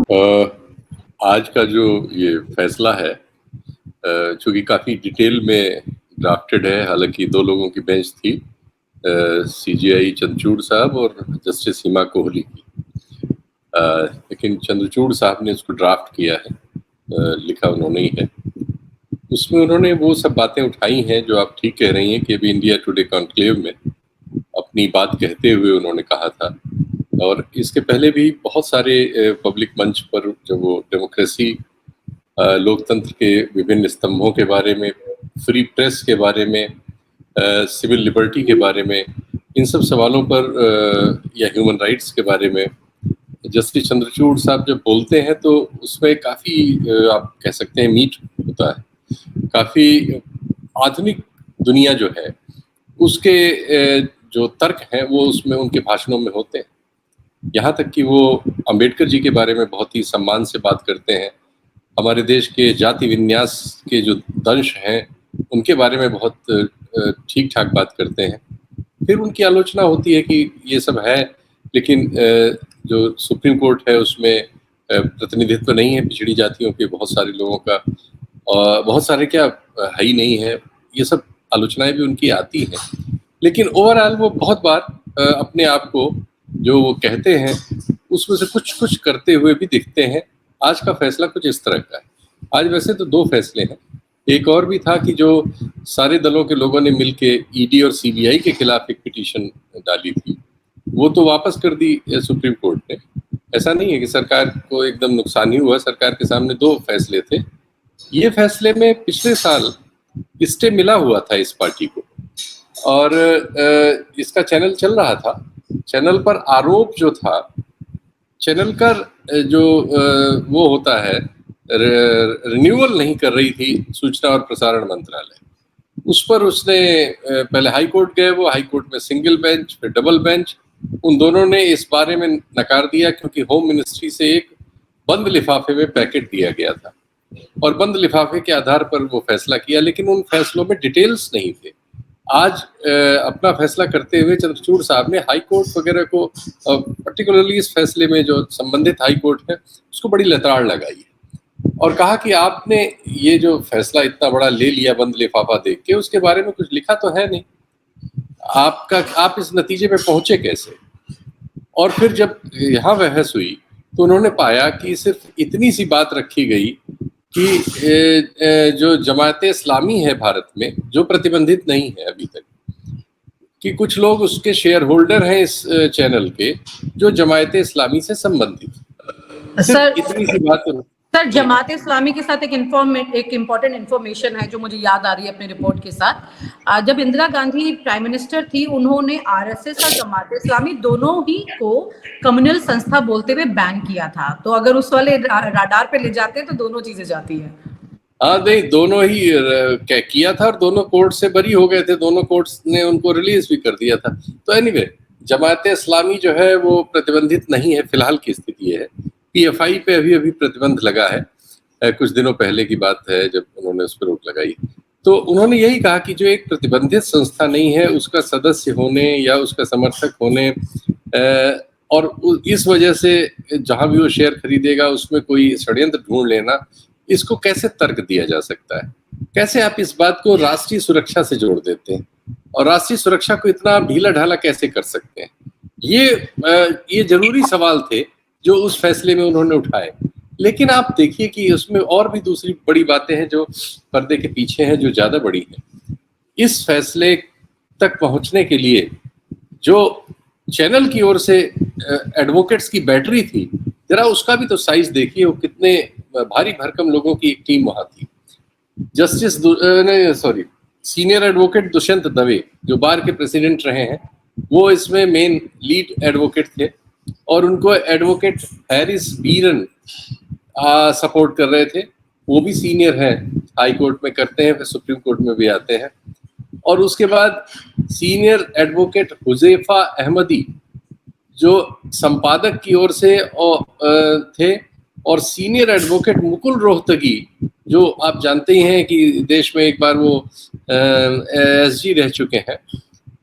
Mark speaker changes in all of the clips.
Speaker 1: आज का जो ये फैसला है, चूँकि काफ़ी डिटेल में ड्राफ्टेड है, हालाँकि 2 लोगों की बेंच थी, सीजेआई चंद्रचूड़ साहब और जस्टिस हिमा कोहली की। लेकिन चंद्रचूड़ साहब ने इसको ड्राफ्ट किया है, लिखा उन्होंने ही है। उसमें उन्होंने वो सब बातें उठाई हैं जो आप ठीक कह रही हैं कि अभी इंडिया टुडे कॉन्क्लेव में अपनी बात कहते हुए उन्होंने कहा था। और इसके पहले भी बहुत सारे पब्लिक मंच पर जब वो डेमोक्रेसी, लोकतंत्र के विभिन्न स्तंभों के बारे में, फ्री प्रेस के बारे में, सिविल लिबर्टी के बारे में, इन सब सवालों पर या ह्यूमन राइट्स के बारे में जस्टिस चंद्रचूड़ साहब जब बोलते हैं तो उसमें काफ़ी आप कह सकते हैं मीठ होता है। काफ़ी आधुनिक दुनिया जो है उसके जो तर्क हैं वो उसमें उनके भाषणों में होते हैं। यहाँ तक कि वो अंबेडकर जी के बारे में बहुत ही सम्मान से बात करते हैं। हमारे देश के जाति विन्यास के जो दंश हैं उनके बारे में बहुत ठीक-ठाक बात करते हैं। फिर उनकी आलोचना होती है कि ये सब है, लेकिन जो सुप्रीम कोर्ट है उसमें प्रतिनिधित्व नहीं है पिछड़ी जातियों के बहुत सारे लोगों का, बहुत सारे क्या है ही नहीं है। ये सब आलोचनाएँ भी उनकी आती हैं। लेकिन ओवरऑल वो बहुत बार अपने आप को जो वो कहते हैं उसमें से कुछ-कुछ करते हुए भी दिखते हैं। आज का फैसला कुछ इस तरह का है। आज वैसे तो 2 फैसले हैं। एक और भी था कि जो सारे दलों के लोगों ने मिलके ईडी और सीबीआई के खिलाफ एक पिटीशन डाली थी, वो तो वापस कर दी सुप्रीम कोर्ट ने। ऐसा नहीं है कि सरकार को एकदम नुकसान ही हुआ, सरकार के सामने 2 फैसले थे। ये फैसले में पिछले साल स्टे मिला हुआ था इस पार्टी को और इसका चैनल चल रहा था। चैनल पर आरोप जो था, चैनल का जो वो होता है, रिन्यूअल नहीं कर रही थी सूचना और प्रसारण मंत्रालय। उस पर उसने पहले हाई कोर्ट गए, वो हाई कोर्ट में सिंगल बेंच, फिर डबल बेंच, उन दोनों ने इस बारे में नकार दिया क्योंकि होम मिनिस्ट्री से एक बंद लिफाफे में पैकेट दिया गया था और बंद लिफाफे के आधार पर वो फैसला किया, लेकिन उन फैसलों में डिटेल्स नहीं थे। आज अपना फैसला करते हुए चंद्रचूड़ साहब ने हाई कोर्ट वगैरह को, पर्टिकुलरली इस फैसले में जो संबंधित हाई कोर्ट है उसको बड़ी लताड़ लगाई है और कहा कि आपने ये जो फैसला इतना बड़ा ले लिया बंद लिफाफा देख के, उसके बारे में कुछ लिखा तो है नहीं, आप इस नतीजे पे पहुंचे कैसे। और फिर जब यहाँ बहस हुई तो उन्होंने पाया कि सिर्फ इतनी सी बात रखी गई कि जो जमाते इस्लामी है भारत में, जो प्रतिबंधित नहीं है अभी तक, कि कुछ लोग उसके शेयर होल्डर हैं इस चैनल के जो जमाते इस्लामी से संबंधित।
Speaker 2: सर,
Speaker 1: इतनी सी बात।
Speaker 2: सर, जमात इस्लामी के साथ एक इम्पोर्टेंट इन्फॉर्मेशन है जो मुझे याद आ रही है अपने रिपोर्ट के साथ। जब इंदिरा गांधी प्राइम मिनिस्टर थी, उन्होंने आरएसएस और जमात इस्लामी दोनों ही को कम्युनल संस्था बोलते हुए बैन किया था। तो अगर उस वाले राडार पे ले जाते हैं तो दोनों चीजें जाती है।
Speaker 1: हाँ, नहीं, दोनों ही क्या किया था और दोनों कोर्ट से बरी हो गए थे, दोनों कोर्ट्स ने उनको रिलीज भी कर दिया था। तो एनीवे, जमात इस्लामी जो है वो प्रतिबंधित नहीं है, फिलहाल की स्थिति है। पीएफआई पे अभी प्रतिबंध लगा है, कुछ दिनों पहले की बात है जब उन्होंने उस पर रोक लगाई। तो उन्होंने यही कहा कि जो एक प्रतिबंधित संस्था नहीं है उसका सदस्य होने या उसका समर्थक होने, और इस वजह से जहां भी वो शेयर खरीदेगा उसमें कोई षड्यंत्र ढूंढ लेना, इसको कैसे तर्क दिया जा सकता है। कैसे आप इस बात को राष्ट्रीय सुरक्षा से जोड़ देते हैं और राष्ट्रीय सुरक्षा को इतना ढीला ढाला कैसे कर सकते हैं। ये जरूरी सवाल थे जो उस फैसले में उन्होंने उठाए। लेकिन आप देखिए कि उसमें और भी दूसरी बड़ी बातें हैं जो पर्दे के पीछे हैं, जो ज्यादा बड़ी हैं। इस फैसले तक पहुंचने के लिए जो चैनल की ओर से एडवोकेट्स की बैटरी थी, जरा उसका भी तो साइज देखिए, वो कितने भारी भरकम लोगों की एक टीम वहां थी। सीनियर एडवोकेट दुष्यंत दवे जो बार के प्रेसिडेंट रहे हैं, वो इसमें मेन लीड एडवोकेट थे और उनको एडवोकेट हैरिस बीरन सपोर्ट कर रहे थे। वो भी सीनियर हैं, हाई कोर्ट में करते हैं, फिर सुप्रीम कोर्ट में भी आते हैं। और उसके बाद सीनियर एडवोकेट हुजैफा अहमदी जो संपादक की ओर से थे, और सीनियर एडवोकेट मुकुल रोहतगी जो आप जानते ही हैं कि देश में एक बार वो एसजी रह चुके हैं,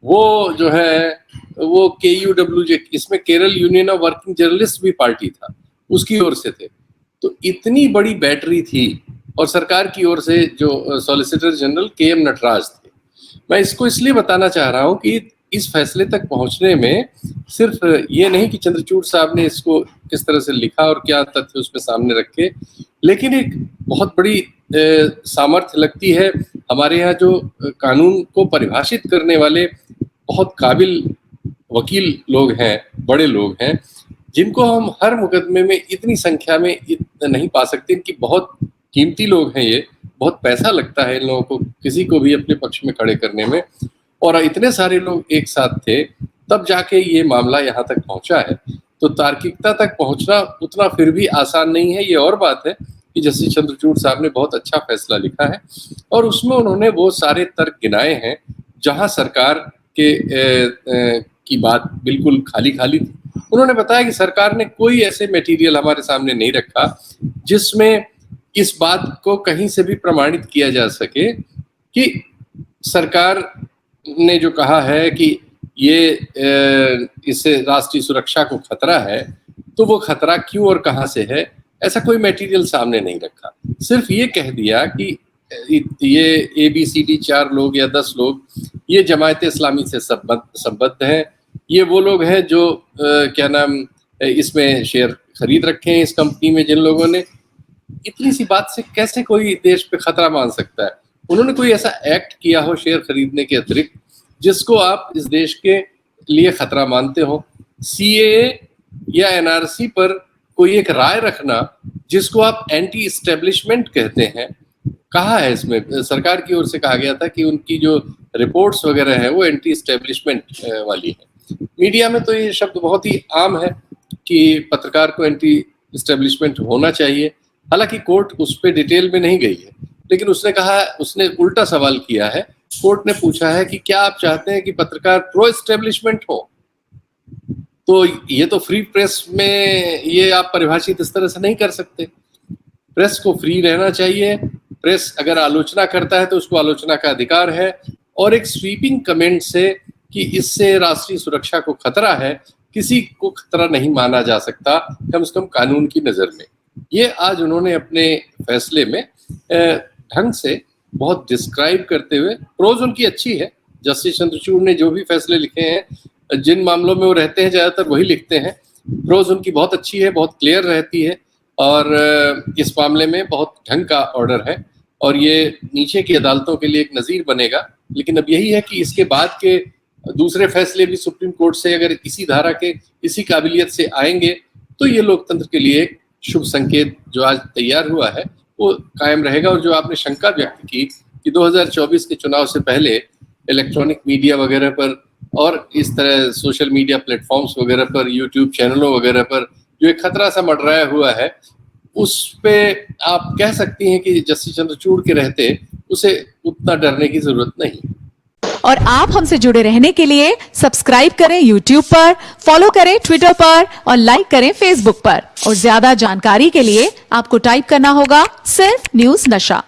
Speaker 1: वो जो है वो KUWJ, इसमें Kerala union of working journalist भी पार्टी था, उसकी ओर से थे। तो इतनी बड़ी बैटरी थी, और सरकार की ओर से जो सॉलिसिटर जनरल के.एम. नटराज थे। मैं इसको इसलिए बताना चाह रहा हूं कि इस फैसले तक पहुंचने में सिर्फ ये नहीं कि चंद्रचूड़ साहब ने इसको किस तरह से लिखा और क्या तथ्य उसमें सामने रखे, लेकिन एक बहुत बड़ी सामर्थ्य लगती है हमारे यहाँ जो कानून को परिभाषित करने वाले बहुत काबिल वकील लोग हैं, बड़े लोग हैं, जिनको हम हर मुकदमे में इतनी संख्या में नहीं पा सकते। इनकी बहुत कीमती लोग हैं ये, बहुत पैसा लगता है इन लोगों को किसी को भी अपने पक्ष में खड़े करने में, और इतने सारे लोग एक साथ थे तब जाके ये मामला यहाँ तक पहुंचा है। तो तार्किकता तक पहुंचना उतना फिर भी आसान नहीं है। ये और बात है कि जस्टिस चंद्रचूड़ साहब ने बहुत अच्छा फैसला लिखा है, और उसमें उन्होंने वो सारे तर्क गिनाए हैं जहां सरकार के की बात बिल्कुल खाली खाली थी। उन्होंने बताया कि सरकार ने कोई ऐसे मटेरियल हमारे सामने नहीं रखा जिसमें इस बात को कहीं से भी प्रमाणित किया जा सके कि सरकार ने जो कहा है कि ये इससे राष्ट्रीय सुरक्षा को खतरा है, तो वो खतरा क्यों और कहां से है, ऐसा कोई मटेरियल सामने नहीं रखा। सिर्फ ये कह दिया कि ये ABCD 4 लोग या 10 लोग ये जमायत इस्लामी से संबद्ध हैं, ये वो लोग हैं जो क्या नाम इसमें शेयर खरीद रखे हैं इस कंपनी में जिन लोगों ने। इतनी सी बात से कैसे कोई देश पे खतरा मान सकता है? उन्होंने कोई ऐसा एक्ट किया हो शेयर खरीदने के अतिरिक्त जिसको आप इस देश के लिए खतरा मानते हो? CAA या NRC पर कोई एक राय रखना जिसको आप एंटी एस्टेब्लिशमेंट कहते हैं, कहा है इसमें? सरकार की ओर से कहा गया था कि उनकी जो रिपोर्ट्स वगैरह है वो एंटी एस्टेब्लिशमेंट वाली है। मीडिया में तो ये शब्द बहुत ही आम है कि पत्रकार को एंटी एस्टेब्लिशमेंट होना चाहिए। हालांकि कोर्ट उस पर डिटेल में नहीं गई है, लेकिन उसने उल्टा सवाल किया है। कोर्ट ने पूछा है कि क्या आप चाहते हैं कि पत्रकार प्रो एस्टेब्लिशमेंट हो? तो ये तो फ्री प्रेस में ये आप परिभाषित इस तरह से नहीं कर सकते। प्रेस को फ्री रहना चाहिए। प्रेस अगर आलोचना करता है तो उसको आलोचना का अधिकार है, और एक स्वीपिंग कमेंट से कि इससे राष्ट्रीय सुरक्षा को खतरा है, किसी को खतरा नहीं माना जा सकता, कम से कम कानून की नजर में। ये आज उन्होंने अपने फैसले में ढंग से बहुत डिस्क्राइब करते हुए, प्रोज उनकी अच्छी है। जस्टिस चंद्रचूड़ ने जो भी फैसले लिखे हैं, जिन मामलों में वो रहते हैं ज्यादातर वही लिखते हैं। प्रोज उनकी बहुत अच्छी है, बहुत क्लियर रहती है, और इस मामले में बहुत ढंग का ऑर्डर है, और ये नीचे की अदालतों के लिए एक नजीर बनेगा। लेकिन अब यही है कि इसके बाद के दूसरे फैसले भी सुप्रीम कोर्ट से अगर इसी धारा के इसी काबिलियत से आएंगे तो ये लोकतंत्र के लिए एक शुभ संकेत जो आज तैयार हुआ है वो कायम रहेगा। और जो आपने शंका व्यक्त की कि 2024 के चुनाव से पहले इलेक्ट्रॉनिक मीडिया वगैरह पर और इस तरह सोशल मीडिया प्लेटफॉर्म्स वगैरह पर, यूट्यूब चैनलों वगैरह पर जो एक खतरा सा मंडराया हुआ है, उस पे आप कह सकती हैं कि जस्टिस चंद्रचूड़ के रहते उसे उतना डरने की जरूरत नहीं।
Speaker 3: और आप हमसे जुड़े रहने के लिए सब्सक्राइब करें YouTube पर, फॉलो करें Twitter पर और लाइक करें Facebook पर। और ज्यादा जानकारी के लिए आपको टाइप करना होगा सिर्फ न्यूज़ नशा।